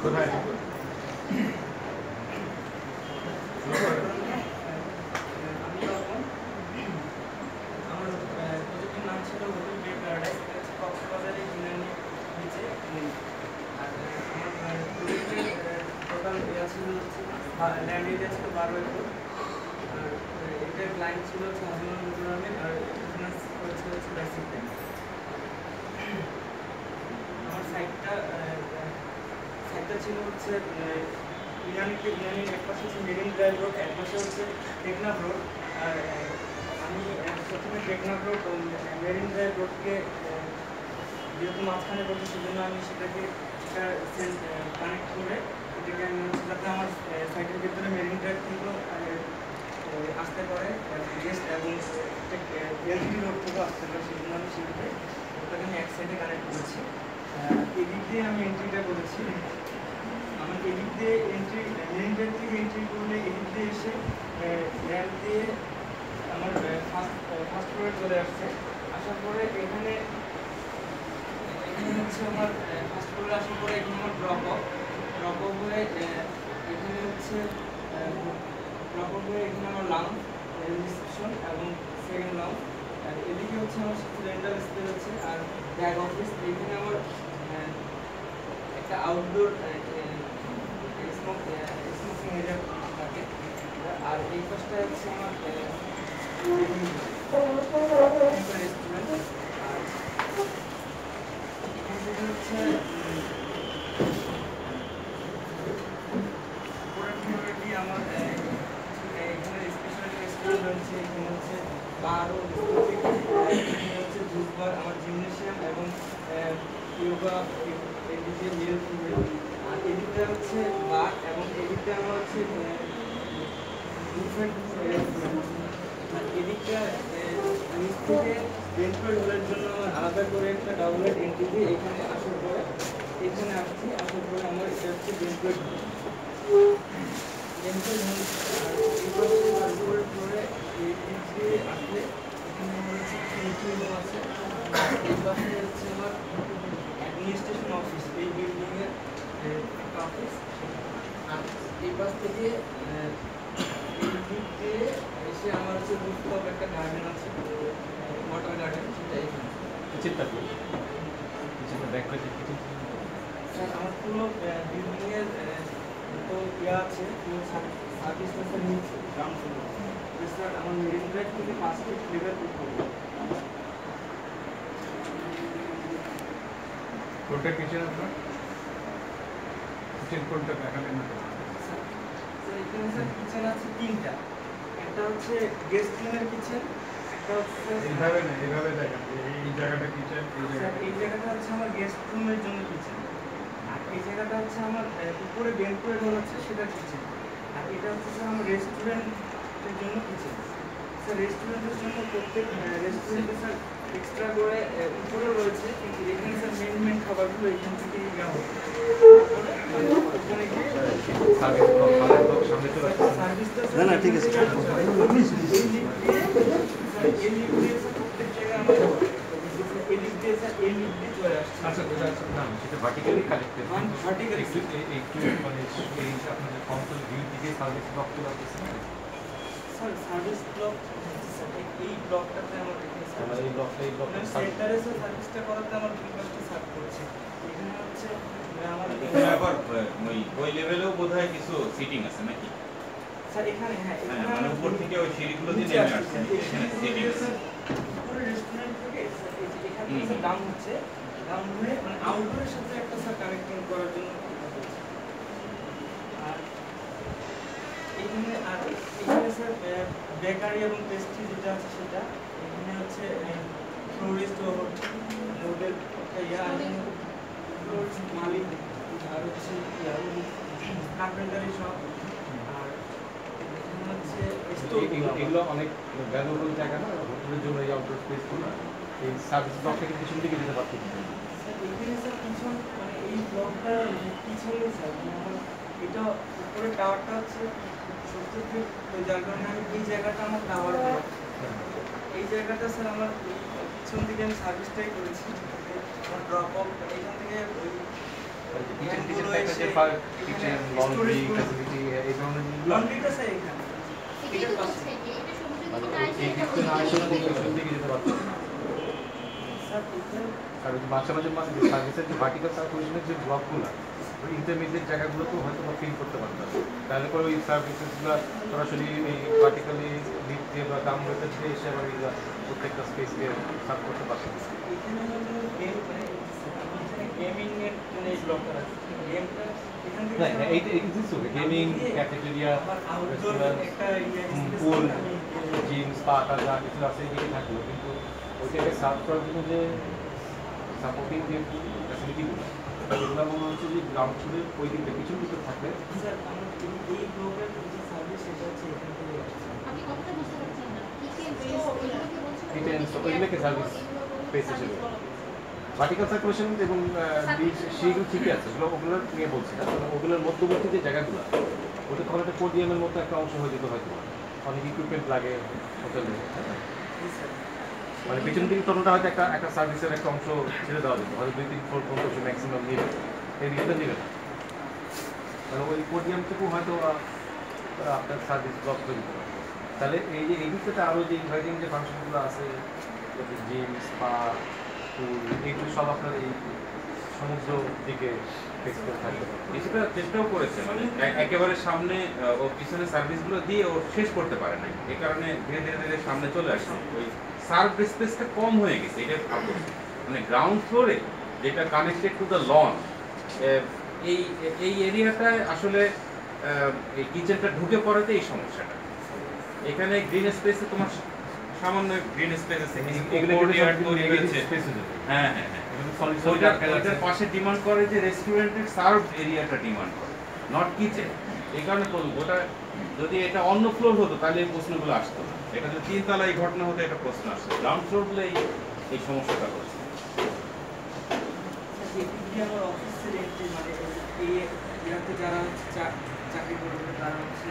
কোথায় আমার প্রজেক্টের নাম ছিল হোটেল বে প্যারাডাইস, কক্সবাজারের ইউনানি বিচে। আর আমার প্রজেক্টের টোটাল এরিয়া ছিল হচ্ছে ল্যান্ড এরিয়া ছিল 12 একর। আর এটার ক্লায়েন্ট ছিল হচ্ছে হাজিনুল নজরুল আহমেদ, আর ফিনান্স করেছিল হচ্ছে বেসিক ব্যাংক। আমার সাইটটা ছিল হচ্ছে ইউনানির এক পাশে হচ্ছে মেরিন ড্রাইভ রোড, এক পাশে হচ্ছে টেকনাফ রোড। আর আমি প্রথমে টেকনাফ রোড মেরিন ড্রাইভ রোডকে যেহেতু মাঝখানে করছি, সেজন্য আমি সেটাকে কানেক্ট করে এটাকে আমি যাতে আমার সাইটের ভিতরে মেরিন ড্রাইভ থেকেও আসতে পারে গেস্ট এবং এলজিডি রোড থেকেও আসতে পারে, সেজন্য আমি সেটাকে ওটাকে আমি এক সাইডে কানেক্ট করেছি। এদিক দিয়ে আমি এন্ট্রিটা করেছি। আমার এদিক দিয়ে এন্ট্রি মেরিন ড্রাইভ থেকে এন্ট্রি করলে এদিক দিয়ে এসে র্যাম্প দিয়ে আমার ফার্স্ট ফ্লোরে চলে আসছে। আসার পরে এখানে হচ্ছে আমার ফার্স্ট ফ্লোরে আসার পরে এখানে আমার ড্রপ অফ হয়ে এখানে হচ্ছে এখানে আমার লাউঞ্জ রিসেপশন এবং সেকেন্ড লাউঞ্জ। আর এদিকে হচ্ছে আমার সিলিন্ডার স্পেস আছে আর ব্যাগ অফিস। এখানে আমার একটা আউটডোর স্মোকিং এরিয়া থাকে। আর এই পাশটা হচ্ছে আমার রেস্টুরেন্ট। আর এখান থেকে হচ্ছে আমার এখানে স্পেশাল রেস্টুরেন্ট রয়েছে। এখানে হচ্ছে বার ও এখানে হচ্ছে জুস বার, আমার জিমনেশিয়াম এবং ইয়োগা, এদিকে মিল ফুড। আর এদিকটা হচ্ছে বার এবং এদিকটা আমার হচ্ছে এদিকটা নিচ থেকে বেঞ্চমেন্ট হলের জন্য আমার আলাদা করে একটা ডাবল এন্ট্রি দিয়ে এখানে আসার পরে এখানে আসছি। আসার পরে আমার এটা হচ্ছে বেঞ্চমেন্ট হল। এই পাশে তারপরে ফ্লোরে এই দিক দিয়ে আসলে এখানে আমার হচ্ছে এন্ট্রি রুম আছে। এই পাশে হচ্ছে আমার অ্যাডমিনিস্ট্রেশন অফিস, এই বিল্ডিংয়ের একটা অফিস। আর এই পাশ থেকে এই দিক দিয়ে এসে আমার হচ্ছে রুফটপ একটা গার্ডেন আছে, ওয়াটার গার্ডেন, সেটা এখানে। স্যার আমার পুরো বিল্ডিংয়ের তো ইয়ে আছে, পুরো সার্ভিস স্যার নিচ্ছে গ্রাউন্ড ফ্লোর। স্যার আমার মেরিন ড্রাইভ থেকে 5 ফিট লেভেল উপরে। কোনটা কিচেন আপনার? কিচেন কোনটা দেখালেন না? স্যার এখানে স্যার কিচেন আছে 3টা। একটা হচ্ছে গেস্ট রুমের কিচেন, একটা হচ্ছে এইভাবে না, এইভাবে দেখেন এই জায়গাটা কিচেন, এই জায়গাটা হচ্ছে আমার গেস্ট রুমের জন্য কিচেন। আর এই জায়গাটা হচ্ছে আমার উপরে বেড করে ঘর হচ্ছে সেটা কিচেন। আর এটা হচ্ছে স্যার আমার রেস্টুরেন্টের জন্য কিচেন। স্যার রেস্টুরেন্টের জন্য প্রত্যেক রেস্টুরেন্টে স্যার এক্সট্রা করে উপরেও রয়েছে, কিন্তু এখানে স্যার মেন খাবারগুলো এখান থেকেই নেওয়া হবে। ওখানে গিয়ে সার্ভিসটা না ঠিক আছে এই লিফট দিয়ে প্রত্যেক জায়গায় আমার এই লিফট দিয়ে স্যার এই লিফট দিয়ে চলে আসছে। আচ্ছা না সেটা ভার্টিক্যালি কানেক্টেড, ভার্টিক্যালি একটু মানে এই আপনাদের কন্ট্রোল ভিউ দিকে সার্ভিস ব্লক চলে আসছে। স্যার সার্ভিস ব্লক এই ব্লকটাতে আমার এই ব্লকটা সেন্টারে স্যার সার্ভিসটা করাতে আমার দুই পাশটা সার্ভ করছে। এখানে হচ্ছে আমার আবার ওই লেভেলেও বোধহয় কিছু সিটিং আছে নাকি? স্যার এখানে হ্যাঁ মানে উপর থেকে ওই সিঁড়িগুলো দিয়ে নেমে আসছে, এখানে সিটিং আছে। পুরো রেস্টুরেন্ট থেকে এখানে স্যার ডাউন হচ্ছে, ডাউন হয়ে মানে আউটডোরের সাথে একটা স্যার কানেক্টিং করার জন্য। আর এখানে স্যার বেকারি এবং পেস্ট্রি যেটা আছে সেটা এখানে হচ্ছে ফ্লোরিস্ট ও হোটেল মালিক, আর হচ্ছে কার্পেন্টারি শপ। আর এখানে হচ্ছে এগুলো অনেক ভ্যালুয়েবল জায়গা না হোটেলের জন্য, এই আউটডোর স্পেসগুলো এই সার্ভিস ব্লক থেকে পিছন দিকে যেতে পারতো। স্যার এখানে স্যার পিছন মানে এই ব্লকটা পিছনে স্যার আমার এটা উপরে টাওয়ারটা হচ্ছে 70 ফিট, যার কারণে আমি এই জায়গাটা আমার টাওয়ার ব্লক। এই জায়গাটা স্যার আমার পিছন দিকে আমি সার্ভিসটাই করেছি। আমার ড্রপ অফ এখান থেকে ওই কিচেন Van টাইপের যে রয়েছে, কিচেন এখানে লন্ড্রি storage ফ্যাসিলিটি এই ধরনের জিনিসগুলো লন্ড্রিটা স্যার এখানে এটাই তো বলছে যে এটা সমুদ্র এই দিকে না দিকতে এসে না এটা এসে দিকে যেতে পারতো স্যার কোথায় আর মাঝে মাঝে সার্ভিসের যে ভার্টিক্যাল সার্কুলেশনের যে ব্লকগুলো ওই ইন্টারমিডিয়েট জায়গাগুলোতেও হয়তো বা ফিল করতে পারতাম তাহলে করে ওই সার্ভিসেসগুলো সরাসরি এই ভার্টিক্যালি দিক দিয়ে বা দাম রেখে দিয়ে এসে আবার এই প্রত্যেকটা স্পেসকে সার্ভ করতে পারতাম এখানে হলো গেম মানে এখানে গেমিং এর মানে ব্লকটা আছে গেমটা এখান থেকে না এই এক্সিস্ট হবে গেমিং ক্যাফেটেরিয়া আউটডোর একটা পুল জিম স্পা যা কিছু আছে এদিকে থাকলো কিন্তু ওইটাকে সার্ভ করার জন্য যে সাপোর্টিং যে ফ্যাসিলিটিগুলো এগুলো মনে হচ্ছে যে গ্রাউন্ড ফ্লোরের ওই দিকটা পিছন দিকে থাকবে স্যার আমার এই ব্লকের যে সার্ভিস সেটা হচ্ছে এখান থেকে আসছে আপনি কথাটা বুঝতে পারছেন না কিচেন বেস এগুলোকে বলছেন কিচেন এগুলোকে সার্ভিস স্পেস হিসেবে ভার্টিক্যাল সার্কুলেশন এবং সেইগুলো ঠিকই আছে ওগুলোর নিয়ে বলছি না তবে ওগুলোর মধ্যবর্তী যে জায়গাগুলো ওটা তখন একটা পোডিয়ামের মতো একটা অংশ হয়ে যেতে হয়তো অনেক ইকুইপমেন্ট লাগে হোটেলে মানে পিছন দিকে ততটা হয়তো একটা সার্ভিসের একটা অংশ ছেড়ে দেওয়া যেত হয়তো 2-3 ফ্লোর পর্যন্ত ম্যাক্সিমাম নেবে এই দিকটা নেবে না তাহলে ওই পোডিয়ামটুকু হয়তো আপনার সার্ভিস ব্লক করে দিতে পারে তাহলে এই যে এই দিকটাতে আরও যে ইনভাইটিং যে ফাংশনগুলো আছে জিম স্পা পুল এইগুলো সব আপনার এই সমুদ্র দিকে ফেস করে থাকবে কিছুটা চেষ্টাও করেছে মানে একেবারে সামনে ও পিছনে সার্ভিসগুলো দিয়ে ও শেষ করতে পারে নাই এই কারণে ধীরে ধীরে ধীরে সামনে চলে আসছে ওই সার্ভ স্পেসটা কম হয়ে গেছে এটা ভাবছি মানে গ্রাউন্ড ফ্লোরে যেটা কানেক্টেড টু দ্য লন এই এই এরিয়াটায় আসলে এই কিচেনটা ঢুকে পড়াতে এই সমস্যাটা এখানে গ্রিন স্পেসে তোমার সামান্য গ্রিন স্পেস আছে হ্যাঁ হ্যাঁ হ্যাঁ ওইটার পাশে ডিমান্ড করে যে রেস্টুরেন্টের সার্ভ এরিয়াটা ডিমান্ড করে নট কিচেন এই কারণে বলবো ওটা যদি এটা অন্য ফ্লোর হতো তাহলে এই প্রশ্নগুলো আসতো না এটা যদি তিনতলা এই ঘটনা হতো এটা প্রশ্ন আসতো গ্রাউন্ড ফ্লোর বলে এই সমস্যাটা হচ্ছে আমার অফিসের মানে এই এলাকাতে যারা চাকরি করবে তারা হচ্ছে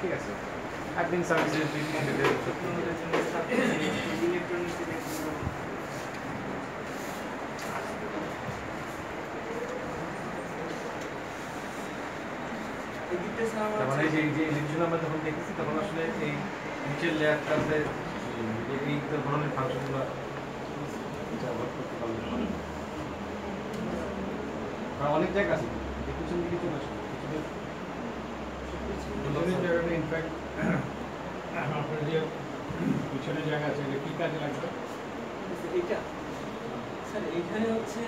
ঠিক আছে অ্যাডমিন সার্ভিসেস ইলেকট্রনিক্স এদিকটা স্যার আমার মানে যে যে এলিভেশন আমরা যখন দেখেছি তখন আসলে এই নিচের লেয়ারটাতে এই ধরনের ফাংশনগুলো ব্যবহার করতে পারলে আর অনেক জায়গা আছে পিছন দিকে চলে আসবে পিছনের জায়গাটা ইনফ্যাক্ট আপনার যে পিছনের জায়গা আছে এটা কী কাজে লাগবে এটা স্যার এইখানে হচ্ছে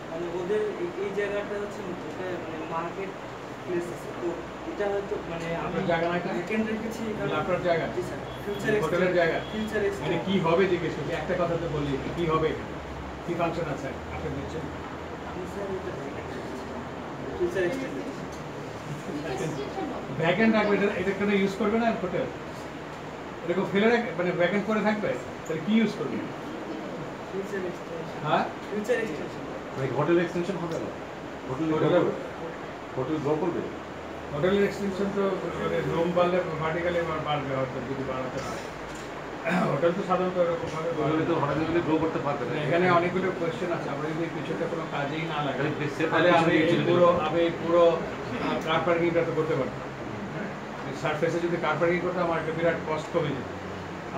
মানে ওদের এই জায়গাটা হচ্ছে এটা মানে মার্কেট প্লেস আছে তো এটা হয়তো মানে আমি আপনার জায়গা না এটা? ভ্যাকেন্ট রেখেছি তাহলে আপনার জায়গা জি স্যার ফিউচার হোটেলের জায়গা ফিউচার মানে কি হবে জিজ্ঞেস করছি একটা কথা তো বললি কি হবে কি ফাংশন আছে আপনি দিচ্ছেন আমি স্যার এটা ফিউচার এক্সটেন্ড ভ্যাকেন্ট রাখবে এটা কোনো ইউজ করবে না হোটেল এরকম ফেলে রাখ মানে ভ্যাকেন্ট করে থাকবে তাহলে কি ইউজ করবে ফিউচার এক্সটেনশন হ্যাঁ ফিউচার এক্সটেনশন হোটেল এক্সটেনশন হবে না হোটেল গ্রো করবে হোটেলের এক্সটেনশন তো মানে রুম বাড়লে ভার্টিক্যালি বাড়বে হয়তো যদি বাড়াতে পারে হোটেল তো সাধারণত এরকমভাবে হোটেলে তো হোটেলগুলো গ্রো করতে পারবে না এখানে অনেকগুলো কোয়েশ্চেন আছে আমরা যদি পিছনে কোনো কাজেই না লাগে তাহলে বেশি তাহলে আমি এই পিছনে পুরো কার পার্কিংটা তো করতে পারতাম সারফেসে যদি কার পার্কিং করতাম আমার একটা বিরাট কষ্ট কমে যেত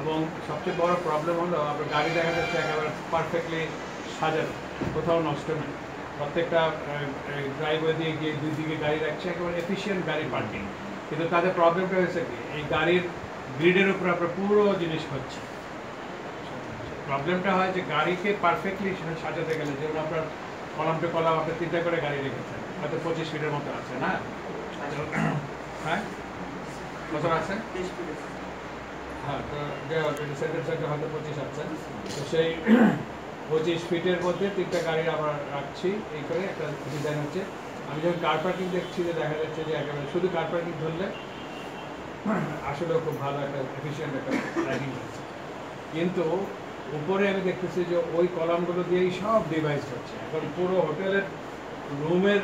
এবং সবচেয়ে বড় প্রবলেম হলো আপনার গাড়ি দেখা যাচ্ছে একেবারে পারফেক্টলি সাজানো কোথাও নষ্ট নেই প্রত্যেকটা ড্রাইভওয়ে দিয়ে গিয়ে দুই দিকে গাড়ি রাখছে একেবারে এফিসিয়েন্ট গাড়ি পার্কিং কিন্তু তাদের প্রবলেমটা হয়েছে কি এই গাড়ির গ্রিডের উপর আপনার পুরো জিনিস হচ্ছে প্রবলেমটা হয় যে গাড়িকে পারফেক্টলি সাজাতে গেলে যেমন আপনার কলাম টু কলাম আপনার 3টা করে গাড়ি রেখেছেন হয়তো 25 ফিটের মতো আছে না হ্যাঁ কত আছে হ্যাঁ তো সেন্টার সাইডে হয়তো 25 আছে তো সেই 25 ফিটের মধ্যে 3টা গাড়ি আমরা রাখছি এই করে একটা ডিজাইন হচ্ছে আমি যখন কার পার্কিং দেখছি যে দেখা যাচ্ছে যে একেবারে শুধু কার পার্কিং ধরলে আসলেও খুব ভালো একটা এফিসিয়েন্ট একটা রাইডিং হচ্ছে কিন্তু উপরে আমি দেখতেছি যে ওই কলামগুলো দিয়েই সব ডিভাইস হচ্ছে এখন পুরো হোটেলের রুমের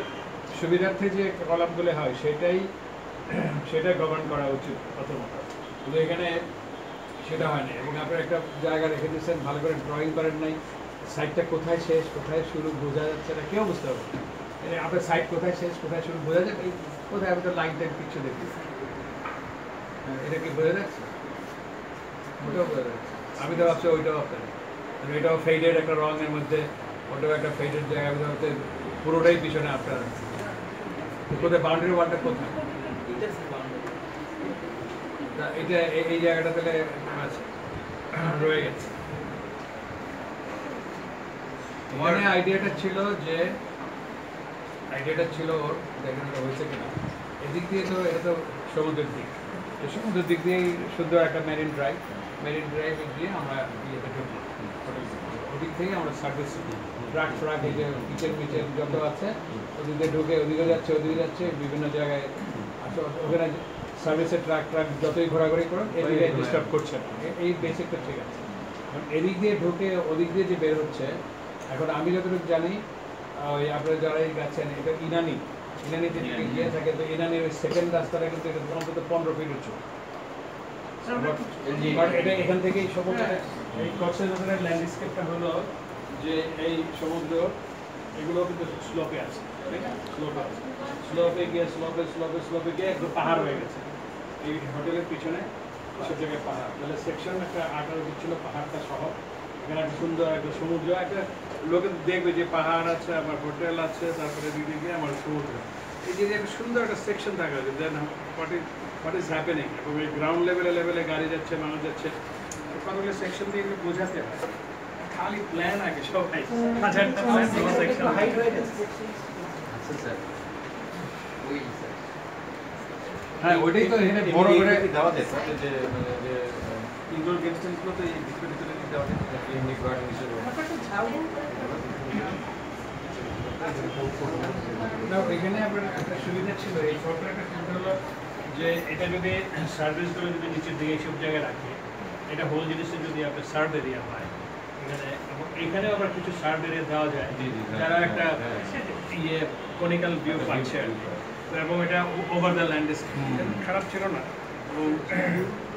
সুবিধার্থে যে কলামগুলো হয় সেটাই গভর্ন করা উচিত প্রথমত কিন্তু এখানে সেটা হয় না এবং আপনার একটা জায়গা রেখে দিচ্ছেন ভালো করে ড্রয়িং করেন নাই সাইডটা কোথায় শেষ কোথায় শুরু বোঝা যাচ্ছে না কেউ বুঝতে পারবে না আপনার সাইড কোথায় শেষ কোথায় শুরু বোঝা যাবে, কোথায় আপনার লাইন টাইম কিছু দেখি, এটা কি বোঝা যাচ্ছে? ওটাও বোঝা যাচ্ছে। আমি তো ভাবছি ওইটাও আপনার, এটাও ফেডের একটা রঙের মধ্যে, ওটাও একটা ফেডের জায়গা, আমি ভাবছি পুরোটাই পিছনে আপনার। কোথায় বাউন্ডারি ওয়ালটা কোথায়? এটা এই জায়গাটা তাহলে রয়ে গেছে। মানে আইডিয়াটা ছিল ওর, দেখেন এটা হয়েছে কিনা, এদিক দিয়ে তো এটা তো সমুদ্রের দিক, তো সমুদ্রের দিক দিয়েই শুধু একটা মেরিন ড্রাইভ দিয়ে আমরা ইয়েতে ঢুকি, ওদিক থেকে আমরা সার্ভিস ট্রাক এই যে কিচেন যত আছে ওদিক দিয়ে ঢুকে ওদিকে যাচ্ছে বিভিন্ন জায়গায় আসলে ওখানে সার্ভিসের ট্রাক যতই ঘোরাঘুরি করুন এদিকে ডিস্টার্ব করছে না, এই বেসিকটা ঠিক আছে। এদিক দিয়ে ঢুকে ওদিক দিয়ে যে বের হচ্ছে, এখন আমি যতটুকু জানি ওই আপনারা যারাই গেছেন এটা ইনানিতে যদি গিয়ে থাকে তো ইনানির ওই সেকেন্ড রাস্তাটা কিন্তু এটা অন্তত 15 ফিট উঁচু, কারণ এটা এখান থেকেই সমুদ্র, এই কক্সবাজারের ল্যান্ডস্কেপটা হলো যে এই সমুদ্র এগুলো কিন্তু স্লোপে আছে, স্লোপে গিয়ে একদম পাহাড় হয়ে গেছে। এই হোটেলের পিছনে সব জায়গায় পাহাড়, তাহলে সেকশন একটা 18 ফিট ছিল পাহাড়টা সহ। এখানে একটা সুন্দর একটা সমুদ্র, একটা লোকে দেখবে যে পাহাড় আছে, আমার হোটেল আছে, তারপরে দিকে আমার সমুদ্র, এই যে একটা সুন্দর একটা সেকশন থাকা আছে। দেন হোয়াট ইজ হ্যাপেনিং, এবং এই গ্রাউন্ড লেভেলে গাড়ি যাচ্ছে, মানুষ যাচ্ছে, কতগুলো সেকশন দিয়ে এগুলো বোঝাতে হয়। খালি প্ল্যান আগে সবাই হাজারটা প্ল্যান সেকশন হাইট হয়ে গেছে। আচ্ছা স্যার, ওই স্যার হ্যাঁ ওইটাই তো এখানে বড় করে দেওয়া যায় যে মানে যে ইনডোর গেমস টেমসগুলো তো এই ভিতরে দেওয়া যায় এমনি গার্ডেন হিসেবে। না এখানে আপনার একটা সুবিধা ছিল, এই ছোট্ট একটা সুবিধা হলো যে এটা যদি সার্ভিসগুলো যদি নিচের দিকে সব জায়গায় রাখে, এটা হোল জিনিসটা যদি আপনার সার্ভ এরিয়া হয় এখানে, এবং এখানেও আবার কিছু সার্ভ এরিয়া দেওয়া যায় যারা একটা ইয়ে কনিক্যাল ভিউ পাচ্ছে আর কি, এবং এটা ওভার দ্য ল্যান্ডস্কেপ খারাপ ছিল না, এবং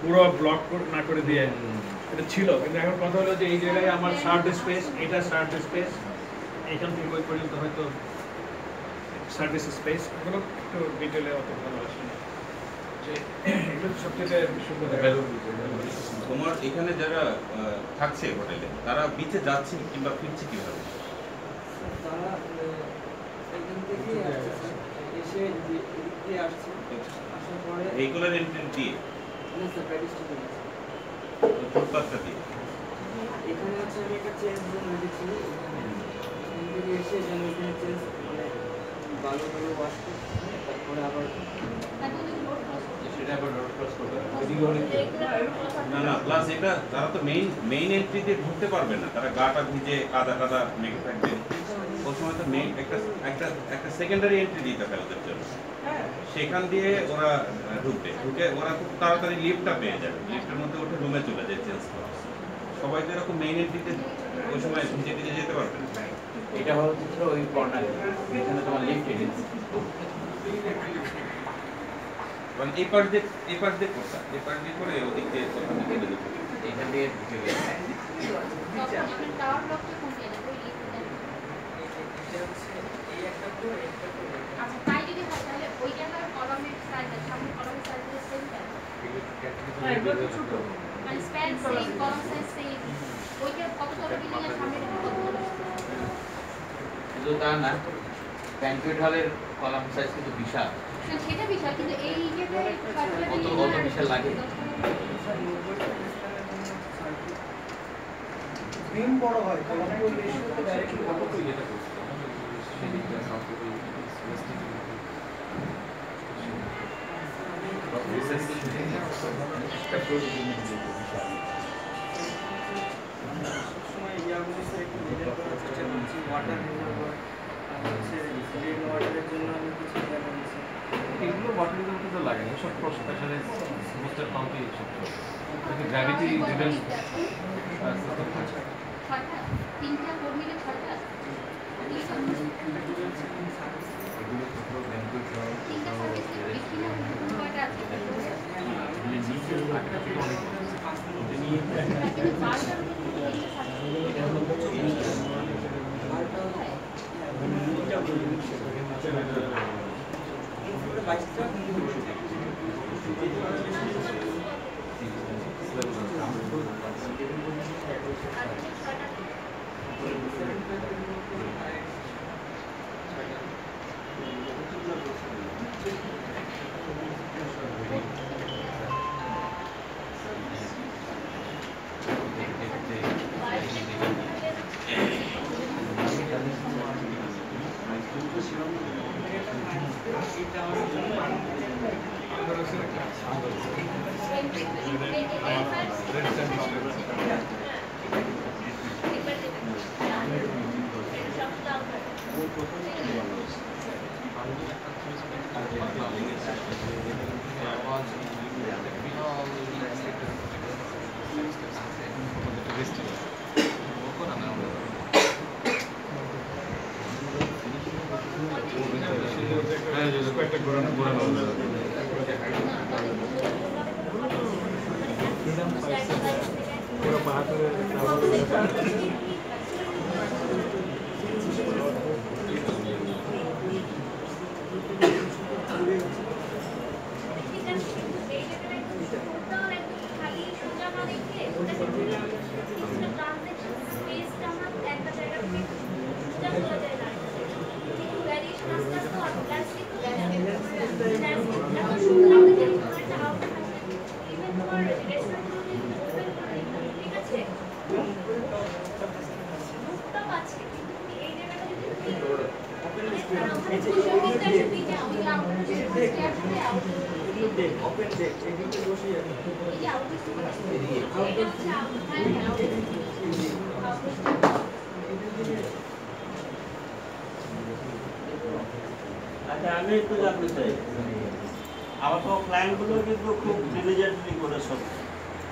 পুরো ব্লক না করে দিয়ে এটা ছিল। কিন্তু এখন কথা হলো যে এই জায়গায় আমার সার্ভ স্পেস, এটা সার্ভ স্পেস, এখান থেকে ওই পর্যন্ত হয়তো সার্ভিস স্পেস, এগুলো একটু ডিটেলে অত ভালো আসে না, যে এগুলো সবচেয়ে সুন্দর। তোমার এখানে যারা থাকছে হোটেলে তারা বিচে যাচ্ছে কিংবা ফিরছে কিভাবে? তারা এখান থেকে এসে এদিক দিয়ে আসছে, আসার পরে রেগুলার এন্ট্রি দিয়ে ফুটপাথটা দিয়ে এখানে হচ্ছে আমি একটা চেঞ্জ রুম রেখেছি, এখান থেকে এসে যেন এখানে চেঞ্জ মানে ভালো ওয়াশ করতে, তারপরে আবার সেটা আবার রোড ক্রস করবে। না প্লাস এটা তারা তো মেইন এন্ট্রি দিয়ে ঢুকতে পারবে না, তারা গাটা ভিজে কাদা মেঘে থাকবে, ওই সময় তো মেইন একটা সেকেন্ডারি এন্ট্রি দিতে হবে ওদের জন্য, সেখান দিয়ে ওরা ঢুকে ওরা খুব তাড়াতাড়ি লিফটটা পেয়ে যাবে, লিফটের মধ্যে ওঠে রুমে চলে যায় চেঞ্জ করা। সবাই তো এরকম মেইন এন্ট্রিতে ওই সময় ভিজে যেতে পারবে না। এটা হচ্ছে ওই কর্নার, এখানে তোমার লিফট এজেন্সি, মানে এই পাশ দিয়ে কোথায়, এই পাশ দিয়ে করে ওদিক দিয়ে কোথা থেকে চলে যেতে এখান দিয়ে ঢুকে গেছে। টাওয়ার ব্লকটা কোন জায়গায়? ওই এটা হচ্ছে এই একটা ফ্লোর, একটা ফ্লোর। আচ্ছা তাই যদি হয় তাহলে ওই জায়গার কলামের সাইজের সামনে কলামের সাইজের সেমটা, মানে span same, column size same, ওইটা কতটা বিল্ডিং এর সামনে কত বড়? শুধু তা না, ব্যাংকুয়েট হলের কলাম সাইজ কিন্তু বিশাল। সেটা বিষয়, কিন্তু এই জায়গায় কত বিশাল লাগে? স্ক্রিন বড় হয়, কলামগুলো রেশিওতে ডাইরেক্টলি বড় হয়। যেটা করছে সেদিকটা সাউথে ওই সবসময় ইয়াগুলো একটু মেনটেন করার চেষ্টা করছি, ওয়াটার রিজার্ভার আর হচ্ছে রেন ওয়াটারের জন্য আমি কিছু জায়গা নিয়েছি। এগুলো ওয়াটারের মধ্যে তো লাগে না, সব প্রসেসরে বুস্টার পাম্পে সব কিন্তু গ্র্যাভিটি ড্রিভেন ছয়টা, তিনটা কর্মীদের ছয়টা, এগুলো তো পুরো ব্যাংকুয়েট হল তিনটা সার্ভিস বেশি না, কয়টা আছে? কিন্তু বারোটার মধ্যে তিনটা সার্ভিস। আরেকটা হচ্ছে 22টা আচ্ছা আমি একটু জানতে চাই আমার তো ক্লায়েন্টগুলো কিন্তু খুব ডিলিজেন্টলি করেছো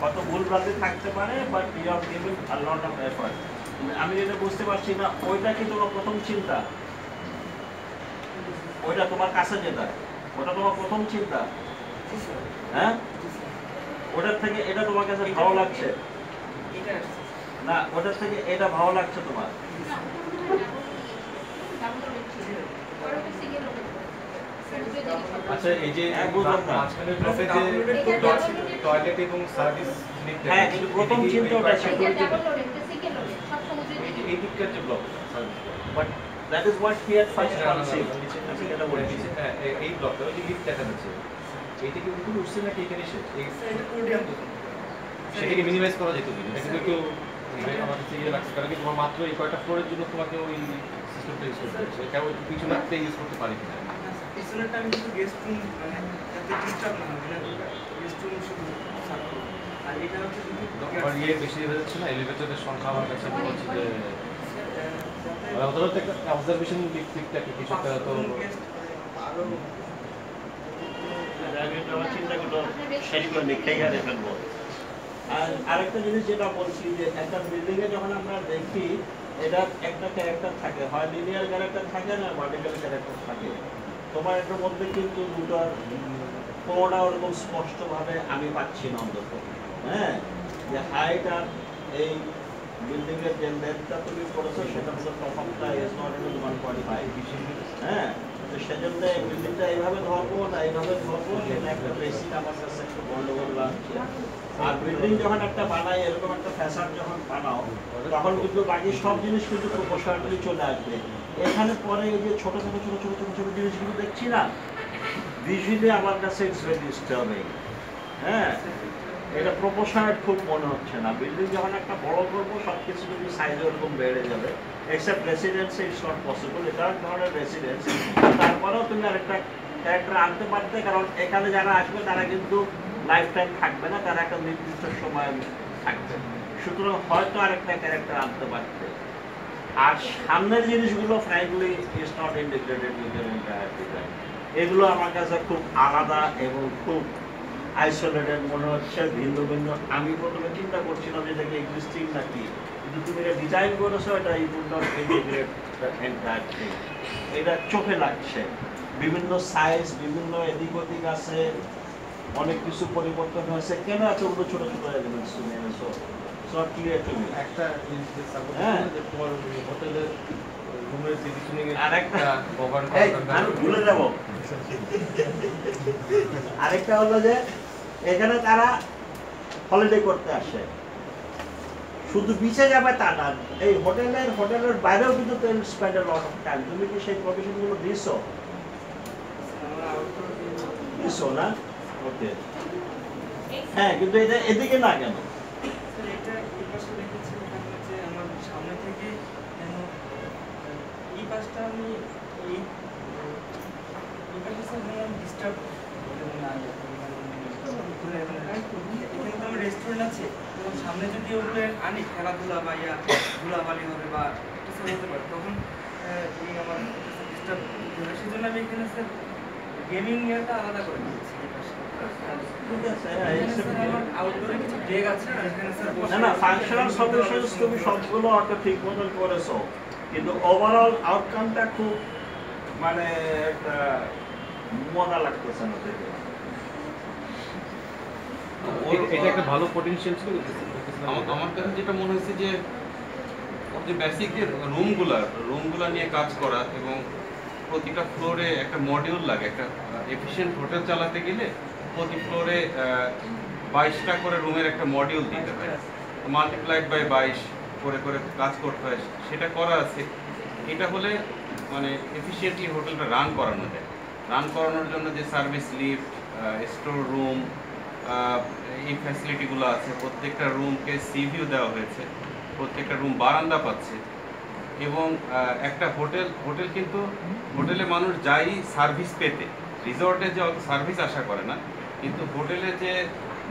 কত ভুলভ্রান্তি থাকতে পারে but you are giving a lot of effort আমি যেটা বুঝতে পারছি না ওইটা কি তোমার প্রথম চিন্তা ওইটা তোমার কাছে যেটা ওটা তোমার প্রথম চিন্তা হ্যাঁ ওটার থেকে এটা তোমার কাছে ভালো লাগছে না ওটার থেকে এটা ভালো লাগছে তোমার আচ্ছা এই যে মাঝখানে ব্লকে যে টয়লেট এবং সার্ভিস লিফট হ্যাঁ কিন্তু প্রথম চিন্তা ওটা সিকিউরিটি এই দিককার যে block but that is what he had first conceived আমি এটা বলছি এই ব্লকটা ওই যে লিফট দেখা যাচ্ছে এইটা কি উপরে উঠছে নাকি এখানে এসে সেটাকে মিনিমাইজ করা যেত এটা কিন্তু একটু আমাদের ইয়ে লাগছে কারণ কি তোমার মাত্র এই কয়টা ফ্লোরের জন্য তোমাকে ওই সিস্টেমটা ইউজ করতে হচ্ছে কেবল পিছনে একটা ইউজ করতে পারি কিনা পিছনেরটা আমি কিন্তু গেস্ট রুম মানে যাতে ডিস্টার্ব না হয় গেস্ট রুম শুধু থাকবে আর এটা হচ্ছে যদি আমার ইয়ে বেশি হয়ে যাচ্ছে না এলিভেটরের সংখ্যা আমার কাছে মনে হচ্ছে যে অন্তত একটা অবজারভেশন দিকটা কিছু একটা তো আরো আমি আমার চিন্তাগুলো শেষ করে দেখেই আর ফেলবো আর আরেকটা জিনিস যেটা বলছি যে একটা বিল্ডিং এ যখন আমরা দেখি এটা একটা ক্যারেক্টার থাকে হয় লিনিয়ার ক্যারেক্টার থাকে না ভার্টিক্যাল ক্যারেক্টার থাকে তোমার এটার মধ্যে কিন্তু দুটোর কোনোটা ওরকম স্পষ্টভাবে আমি পাচ্ছি না অন্তত হ্যাঁ যে হাইট আর এই বিল্ডিং এর যে লেন্থটা তুমি করেছো সেটা হলো প্রথমটা ইজ নট ইভেন 1.5 হ্যাঁ তো সেজন্য এই বিল্ডিংটা এইভাবে ধরবো না এইভাবে ধরবো সেটা একটা বেসিক আমার কাছে একটু গন্ডগোল লাগছে আর বিল্ডিং যখন একটা বানাই এরকম একটা ফ্যাসাড যখন বানাও তখন কিন্তু বাকি সব জিনিস কিন্তু প্রপোর্শনালি চলে আসবে এখানে পরে এই যে ছোট ছোট ছোট ছোট ছোট ছোট জিনিসগুলো দেখছি না ভিজুয়ালি আমার কাছে ইটস ভেরি ডিস্টার্বিং হ্যাঁ এটা প্রপোর্শনাল খুব মনে হচ্ছে না বিল্ডিং যখন একটা বড় করবো সব কিছু যদি সাইজে ওরকম বেড়ে যাবে এক্সেপ্ট রেসিডেন্সে ইটস নট পসিবল এটা এক ধরনের রেসিডেন্স তারপরেও তুমি আরেকটা ক্যারেক্টার আনতে পারতে কারণ এখানে যারা আসবে তারা কিন্তু লাইফ টাইম থাকবে না তারা একটা নির্দিষ্ট সময় থাকবে সুতরাং হয়তো আরেকটা ক্যারেক্টার আনতে পারতে আর সামনের জিনিসগুলো frankly is not integrated with the entire design এগুলো আমার কাছে খুব আলাদা এবং খুব আইসোলেটেড মনে হচ্ছে ভিন্ন ভিন্ন আমি প্রথমে চিন্তা করছিলাম যে এটাকে এক্সিস্টিং নাকি কিন্তু তুমি এটা ডিজাইন করেছো এটা you could not integrate the entire thing এটা চোখে লাগছে বিভিন্ন সাইজ বিভিন্ন এদিক ওদিক আছে অনেক কিছু পরিবর্তন হয়েছে কেন এতগুলো ছোট ছোট এলিমেন্টস তুমি এনেছো নট ক্লিয়ার টু মি একটা হ্যাঁ যে তোমার হোটেলের রুমের সিটিশনিং এর আরেকটা কভার আমি ভুলে যাব। আরেকটা হলো যে এখানে তারা হলিডে করতে আসে, শুধু বিচে যাবে তা না, এই হোটেলের বাইরেও কিন্তু তেল spend a lot of time. তুমি কি সেই প্রভিশনগুলো দিছো? দিছো না? ওকে, হ্যাঁ, কিন্তু এটা এদিকে না কেন? এটা এই পাশে দেখেছি, এখানে হচ্ছে আমার সামনে থেকে যেন এই পাশটা আমি এই পাশে যেন ডিস্টার্ব এখানে তো আমার রেস্টুরেন্ট আছে, তো সামনে যদি ওগুলো আনি খেলাধুলা বা ধুলাবালি হবে বা কিছু হতে পারে, তখন এই আমার ডিস্টার্ব হবে। সেজন্য আমি এখানে স্যার গেমিং ইয়ারটা আলাদা করে দিয়েছি। ঠিক আছে, হ্যাঁ, আমার আউটডোরে কিছু ডেক আছে, এখানে স্যার না না, ফাংশনাল সলিউশনস তুমি সবগুলো অত ঠিক মতন করেছো, কিন্তু ওভারঅল আউটকামটা খুব মানে একটা মজা লাগতেছে না দেখে। এটা একটা ভালো পটেনশিয়াল ছিল। আমার কাছে যেটা মনে হয়েছে যে ওর যে বেসিক যে রুমগুলা নিয়ে কাজ করা এবং প্রতিটা ফ্লোরে একটা মডিউল লাগে। একটা এফিশিয়েন্ট হোটেল চালাতে গেলে প্রতি ফ্লোরে 22টা করে রুমের একটা মডিউল দিতে হয়, মাল্টিপ্লাইড বাই 22 করে করে কাজ করতে হয়। সেটা করা আছে। এটা হলে মানে এফিশিয়েন্টলি হোটেলটা রান করানো যায়। রান করানোর জন্য যে সার্ভিস লিফট, স্টোর রুম, এই ফ্যাসিলিটিগুলো আছে, প্রত্যেকটা রুমকে সি ভিউ দেওয়া হয়েছে, প্রত্যেকটা রুম বারান্দা পাচ্ছে। এবং একটা হোটেল কিন্তু হোটেলে মানুষ যাই সার্ভিস পেতে, রিসর্টে যে অত সার্ভিস আশা করে না, কিন্তু হোটেলে যে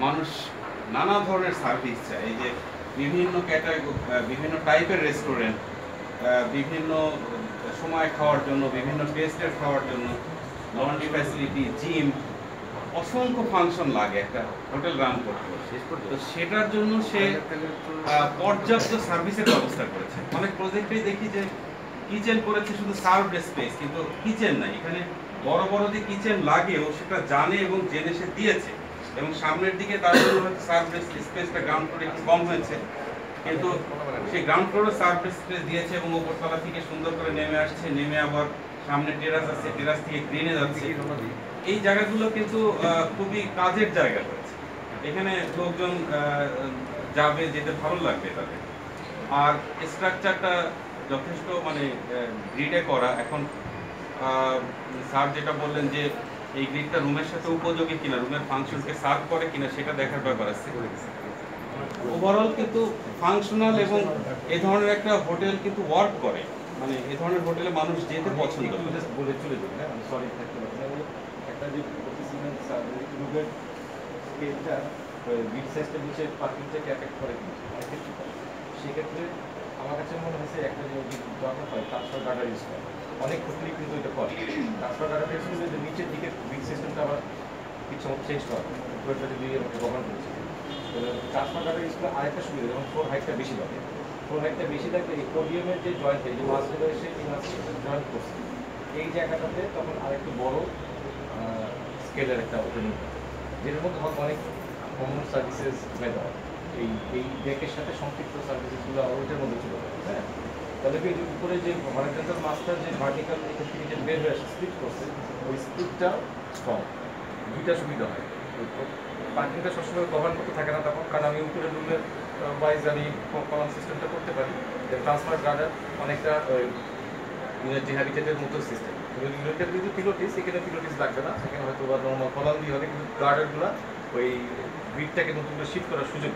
মানুষ নানা ধরনের সার্ভিস চায়। এই যে বিভিন্ন বিভিন্ন টাইপের রেস্টুরেন্ট, বিভিন্ন সময় খাওয়ার জন্য, বিভিন্ন টেস্টের খাওয়ার জন্য, লন্ড্রি ফ্যাসিলিটি, জিম, অসংখ্য ফাংশন লাগে একটা হোটেল রান করতে। তো সেটার জন্য সে পর্যাপ্ত সার্ভিসের ব্যবস্থা করেছে। অনেক প্রজেক্টেই দেখি যে কিচেন করেছে শুধু সার্ভড স্পেস, কিন্তু কিচেন নাই। এখানে বড় বড় যে কিচেন লাগেও সেটা জানে এবং জেনে সে দিয়েছে। এবং সামনের দিকে তার জন্য হয়তো সার্ভড স্পেসটা গ্রাউন্ড ফ্লোরে একটু কম হয়েছে, কিন্তু সেই গ্রাউন্ড ফ্লোরে সার্ভড স্পেস দিয়েছে এবং উপরতলা থেকে সুন্দর করে নেমে আসছে, নেমে আবার সামনে টেরাস আছে, টেরাস থেকে গ্রিনে যাচ্ছে। এই জায়গাগুলো কিন্তু খুবই কাজের জায়গা রয়েছে। এখানে লোকজন যাবে, যেতে ভালো লাগবে তাদের। আর স্ট্রাকচারটা যথেষ্ট মানে গ্রিডে করা। এখন স্যার যেটা বললেন যে এই গ্রিডটা রুমের সাথে উপযোগী কিনা, রুমের ফাংশনকে সার্ভ করে কিনা, সেটা দেখার ব্যাপার আছে। ওভারঅল কিন্তু ফাংশনাল এবং এই ধরনের একটা হোটেল কিন্তু ওয়ার্ক করে। মানে এই ধরনের হোটেলে মানুষ যেতে পছন্দ করে। জাস্ট বলে চলে যাবে, হ্যাঁ, আমি সরি থাকতে পারি না। একটা যে প্রফেশনাল রুমের স্কেলটা বিট সাইজটা নিচে পার্কিংটাকে এফেক্ট করে কিন্তু সেক্ষেত্রে আমার কাছে মনে হয়েছে একটা যে দরকার হয় ট্রান্সফার গার্ডার ইউজ করে। অনেক হোটেলই কিন্তু এটা করে। ট্রান্সফার গার্ডার ইউজ করলে যে নিচের দিকে বিট সিস্টেমটা আবার কিছু চেঞ্জ করা উপরটা যদি আমাকে ব্যবহার করেছে। ট্রান্সফার গার্ডার ইউজ করে আরেকটা সুবিধা, যেমন ফ্লোর হাইটটা বেশি লাগে। ফ্লোর হাইটটা বেশি থাকলে এই পোডিয়ামের যে জয়েন্ট, এই যে মাছগুলো এসে এই মাছগুলো জয়েন্ট করছে, এই জায়গাটাতে তখন আরেকটু বড় স্কেলের একটা ওপেনিং, যেটার মধ্যে অনেক কমন সার্ভিসেস মেথড এই ডেকের সাথে সম্পৃক্ত সার্ভিসেসগুলো ওইটার মধ্যে চলে যাবে। হ্যাঁ, তাহলে কি উপরে যে হরিজন্টাল মাছটা যে ভার্টিক্যাল এখান থেকে যে বের হয়ে আসে স্প্লিট করছে, ওই স্প্লিটটা স্ট্রং, দুইটা সুবিধা হয়। পার্কিংটা সবসময় কভার করতে থাকে না তখন, কারণ আমি উপরে রুমের ওয়াইজ আমি কলাম সিস্টেমটা করতে পারি। ট্রান্সফার গার্ডার অনেকটা ইউনিটি হ্যাবিটেটের মতো সিস্টেম। ইউনিটের কিন্তু পিলোটিস, এখানে পিলোটিস লাগবে না, সেখানে হয়তো বা নর্মাল কলাম দিয়ে হবে, কিন্তু গার্ডারগুলো ওই গ্রিডটাকে নতুন করে শিফট করার সুযোগ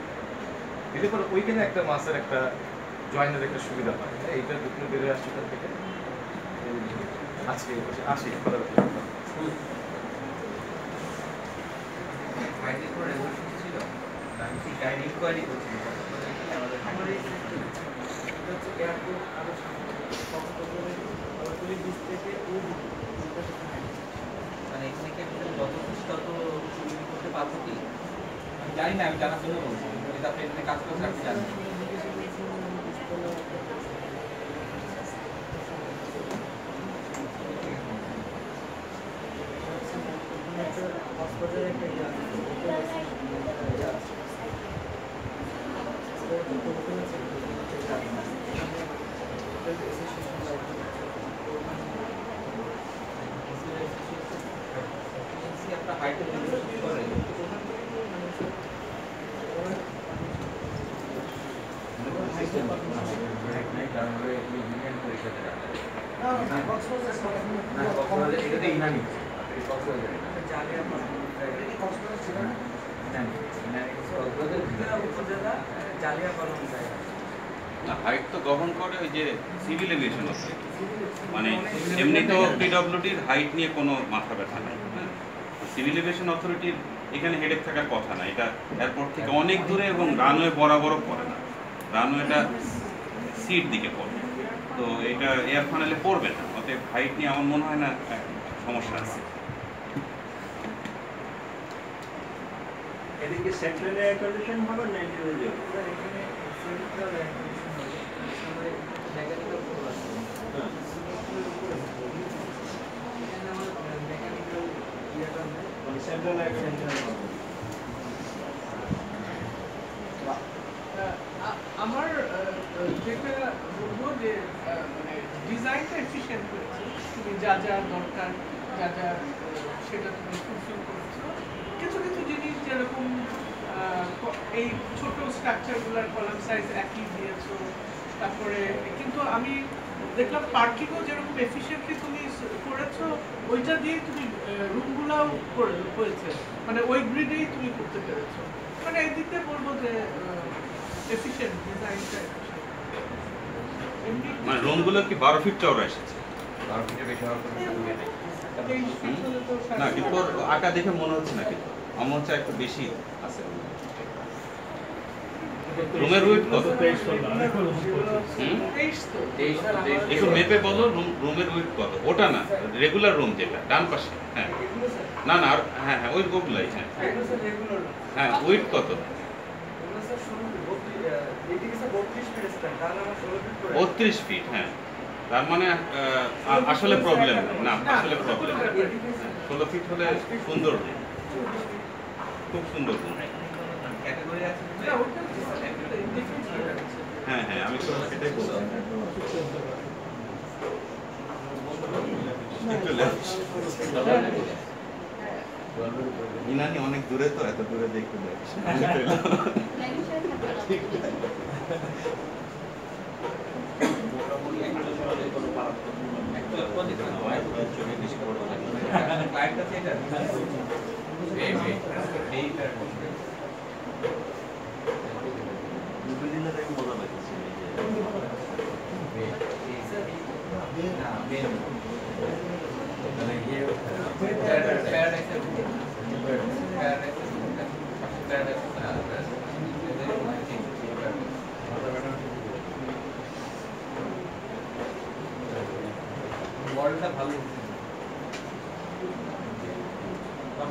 দিলে পরে ওইখানে একটা মাছের একটা জয়েনের একটা সুবিধা হয়। হ্যাঁ, এইটা দুপুরে বেরোয় আসছে ওখান থেকে আজকে আসি মানে এখানে কি যত খুশি তত করতে পারবো কি আমি জানি না, আমি জানার জন্য বলছি। যদি আপনি এখানে কাজ করছেন আপনি জানেন। হসপিটালে একটা হাইটে করে হাইট তো গ্রহণ করে ওই যে সিভিল এভিয়েশন অথরিটি, মানে এমনি তো পিডব্লিউডির হাইট নিয়ে কোনো মাথা ব্যথা নাই। সিভিল এভিয়েশন অথরিটির এখানে হেডেক থাকার কথা না, এটা এয়ারপোর্ট থেকে অনেক দূরে এবং রানওয়ে বরাবরও পড়ে না, রানওয়েটা সিট দিকে পড়ে, তো এটা এয়ার ফানেলে পড়বে না, অতএব হাইট নিয়ে আমার মনে হয় না সমস্যা আছে। এদিকে সেন্ট্রাল এয়ার কন্ডিশন হবে না ইন্ডিভিজুয়াল? সেন্ট্রাল এয়ার কন্ডিশন হবে। আমার যেটা বলবো যে মানে ডিজাইনটা এফিশিয়েন্ট করেছে, তুমি যা যা দরকার যা যা সেটা তুমি ফুলফিল করেছো। কিছু কিছু জিনিস যেরকম এই ছোট স্ট্রাকচারগুলোর কলাম সাইজ একই দিয়েছো, তারপরে কিন্তু আমি দেখলাম পার্কিংও যেরকম এফিশিয়েন্টলি তুমি করেছো ওইটা দিয়ে তুমি রুমগুলোও হয়েছে, মানে ওই গ্রিডেই তুমি করতে পেরেছো। মানে এই দিক দিয়ে বলবো যে এফিশিয়েন্ট ডিজাইনটা মানে রুমগুলো কি 12 ফিট চওড়া এসেছে? 12 ফিটের বেশি হওয়ার কোনো সুবিধা নেই। না কিন্তু আঁকা দেখে মনে হচ্ছে না, কিন্তু আমার হচ্ছে একটু বেশি আছে। রুমের ওয়েট কত? একটু মেপে বলো রুমের ওয়েট কত? ওটা না, রেগুলার রুম যেটা ডান পাশে। হ্যাঁ না না, হ্যাঁ হ্যাঁ ওই গোগুলাই। হ্যাঁ হ্যাঁ ওয়েট কত? 32 ফিট। হ্যাঁ তার মানে আসলে প্রবলেম না, আসলে প্রবলেম 16 ফিট হলে সুন্দর, খুব সুন্দর। ক্যাটাগরি আছে হ্যাঁ হ্যাঁ আমি তো সেটাই বলছি। ইনানি অনেক দূরে, তো এত দূরে দেখতে যাচ্ছি। ক্লায়েন্ট আছে এটা মজা লাগছে মডেলটা ভালো,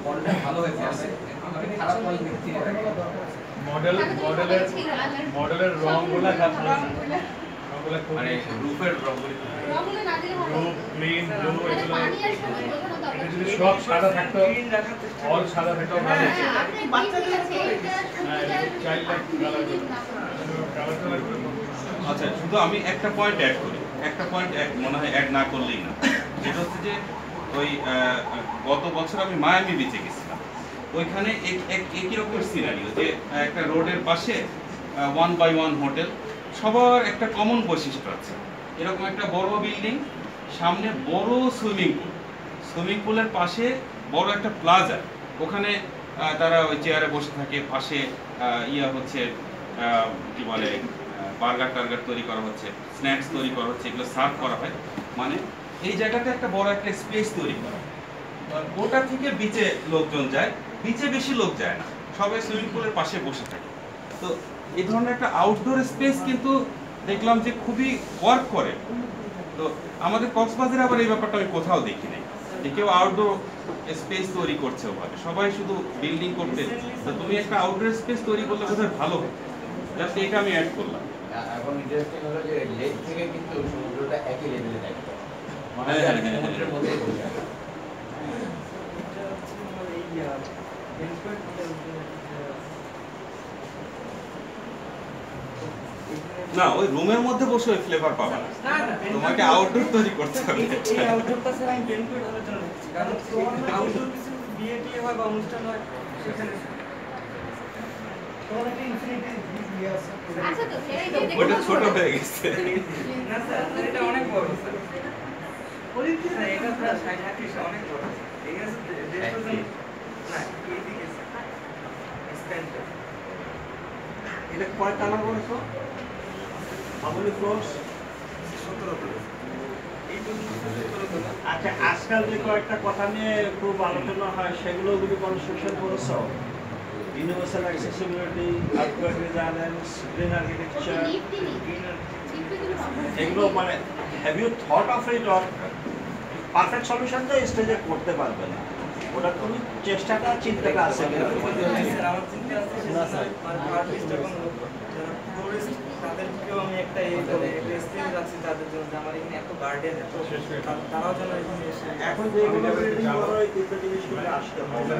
মডেলটা ভালো হয়েছে, আমি খারাপ মডেল দেখছি। মডেলের রংগুলো মানে রূপের রঙগুলি গ্রিন ব্লু এগুলো যদি সব সাদা থাকতো, অল সাদা থাকতো ভালো। আচ্ছা শুধু আমি একটা পয়েন্ট অ্যাড করি, একটা পয়েন্ট মনে হয় অ্যাড না করলেই না, যেটা হচ্ছে যে ওই গত বছর আমি মায়ামি বিচে গেছিলাম, ওইখানে একই রকমের সিনারিও, যে একটা রোডের পাশে 1x1 হোটেল, সবার একটা কমন বৈশিষ্ট্য আছে, এরকম একটা বড় বিল্ডিং, সামনে বড় সুইমিং পুলের পাশে বড় একটা প্লাজা, ওখানে তারা ওই চেয়ারে বসে থাকে, পাশে হচ্ছে কি বলে বার্গার টার্গার তৈরি করা হচ্ছে, স্ন্যাক্স তৈরি করা হচ্ছে, এগুলো সার্ভ করা হয়। মানে এই জায়গাতে একটা বড় একটা স্পেস তৈরি করা, ওটা থেকে বিচে লোকজন যায়, বিচে বেশি লোক যায় না, সবাই সুইমিং পুলের পাশে বসে থাকে। তো এই ধরনের একটা আউটডোর স্পেস কিন্তু দেখলাম যে খুবই ওয়ার্ক করে। তো আমাদের কক্সবাজারে আবার এই ব্যাপারটা আমি কোথাও দেখি নাই, যে কেউ আউটডোর স্পেস তৈরি করছে ওভাবে, সবাই শুধু বিল্ডিং করতে। তো তুমি একটা আউটডোর স্পেস তৈরি করলে বোধহয় ভালো হতো, জাস্ট এটা আমি অ্যাড করলাম। এখন ইন্টারেস্টিং হলো যে লেক থেকে কিন্তু সমুদ্রটা একই লেভেলে দেখতে পায়, হ্যাঁ হ্যাঁ হ্যাঁ সমুদ্রের মধ্যেই বসে আছে। না ওই রুমের মধ্যে বসে ওই ফ্লেভার পাবা না, তোমাকে আউটডোর তৈরি করতে হবে। এই আউটডোরটা স্যার আমি বেনিফিট আলোচনা করছি, কারণ আউটডোর কিছু বিয়ে টিয়ে হয় বা অনুষ্ঠান হয় সেখানে আচ্ছা তো সেটাই দিয়ে দেখুন। ওটা ছোট হয়ে গেছে। না স্যার এটা অনেক বড় স্যার স্যার এটা প্রায় 60-80 অনেক বড় ঠিক আছে না এইদিকে স্প্যানটা এটা কয় তালা বলছো? আমলি ফ্লোরস 17 তলা এই পর্যন্ত 17 তলা আচ্ছা, আজকাল যে কয়েকটা কথা নিয়ে খুব আলোচনা হয় সেগুলো যদি কনস্ট্রাকশন করেছো, universal accessibility, earthquake resistance, green architecture, lift দিন এগুলো মানে have you thought of it or perfect solution তো স্টেজে করতে পারবে না, ওটা তুমি চেষ্টাটা চিন্তাটা আছে কিনা তোমার? স্যার আমার চিন্তা আছে না স্যার মানে আর্টিস্ট যখন যারা টুরিস্ট তাদেরকেও আমি একটা স্টেজ রাখছি তাদের জন্য যে আমার এখানে এত গার্ডেন এত তারাও যেন এখানে এসে এখন যেগুলো বিল্ডিং বড় এই তিনটে জিনিসগুলো আসতে হবে।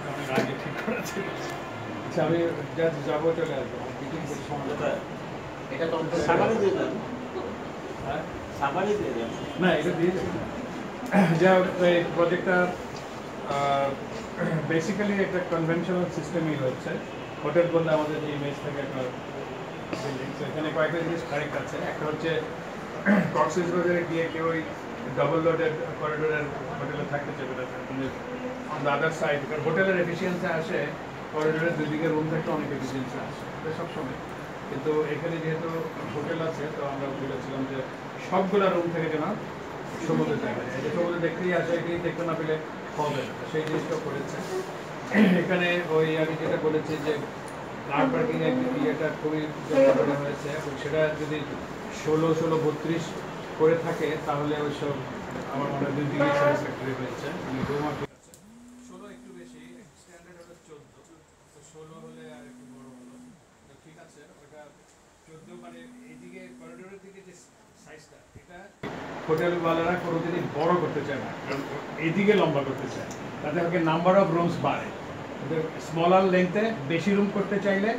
অনেক আগে ঠিক করা ছিল। আচ্ছা আমি জাস্ট যাবো, চলে আসবো, মিটিং করতে সময় লাগবে। এটা তো সাবারে দিয়ে দেন, হ্যাঁ সাবারে দিয়ে দেন। না এটা দিয়ে যা এই প্রজেক্টটা বেসিক্যালি একটা কনভেনশনাল সিস্টেমই হচ্ছে। হোটেল বললে আমাদের যে ইমেজ থাকে একটা বিল্ডিং, তো এখানে কয়েকটা জিনিস কারেক্ট আছে। একটা হচ্ছে কক্সবাজারে গিয়ে কেউ ওই ডাবল লোডেড করিডোরের হোটেলে থাকতে চাইবে না, অন দ্য আদার সাইড, কারণ হোটেলের এফিসিয়েন্সি আসে করিডোরের দুই দিকে রুম থাকতে অনেক এফিসিয়েন্সি আসে এটা সবসময়। কিন্তু এখানে যেহেতু হোটেল আছে তো আমরা বলেছিলাম যে সবগুলা রুম থেকে যেন সমুদ্র থাকে, এই যে সমুদ্র দেখতেই আসে, এটাই দেখতে না পেলে হবে না, তো সেই জিনিসটা করেছে। এখানে ওই আমি যেটা বলেছি যে কার পার্কিং এর ইয়েটা খুবই জনপ্রিয় হয়েছে, এবং সেটা যদি 16-32 করে থাকে তাহলে ওইসব আমার মনে হয় 2 দিকে স্যাটিসফ্যাক্টরি হয়েছে। রুম আর 16 একটু বেশি, স্ট্যান্ডার্ড হলো 14, তো 16 হলে আর একটু বড় হলো, তো ঠিক আছে। ওটা 14 মানে এইদিকে করিডোরের দিকে যে সাইজটা, এটা হোটেলওয়ালারা কোনোদিনই বড় করতে চায় না, কারণ এইদিকে লম্বা করতে চায়, তাতে আমাকে নাম্বার অফ রুমস বাড়ে। স্মলার লেন্থে বেশি রুম করতে চাইলে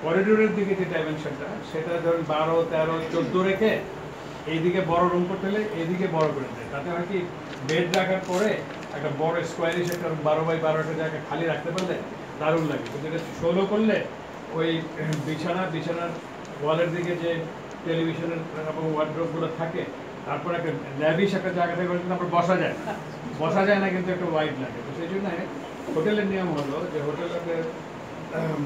করিডোরের দিকে যে ডাইমেনশনটা সেটা ধরুন 12, 13, 14 রেখে এইদিকে বড় রুম করতে হলে এইদিকে বড় করে দেয়, তাতে হয় কি বেড রাখার পরে একটা বড় স্কোয়ারিশ একটা 12x12 একটা জায়গা খালি রাখতে পারলে দারুণ লাগে। কিন্তু এটা 16 করলে ওই বিছানার ওয়ালের দিকে যে টেলিভিশনের এবং ওয়ার্ড্রোবগুলো থাকে, তারপর একটা ল্যাভিশ একটা জায়গা থেকে কিন্তু আমরা বসা যায় না, কিন্তু একটা ওয়াইড লাগে। তো সেই জন্য হোটেলের নিয়ম হলো যে হোটেলের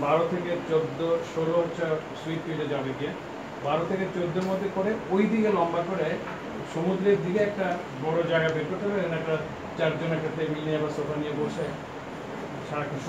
12 থেকে 14, 16 হচ্ছে সুইট পিলে যাবে গিয়ে, 12 থেকে 14-এর মধ্যে করে ওই দিকে লম্বা করে সমুদ্রের দিকে একটা বড় জায়গা বের করতে হবে, একটা 4 জন একটা টেবিল নিয়ে বা সোফা নিয়ে বসে সারাক্ষণ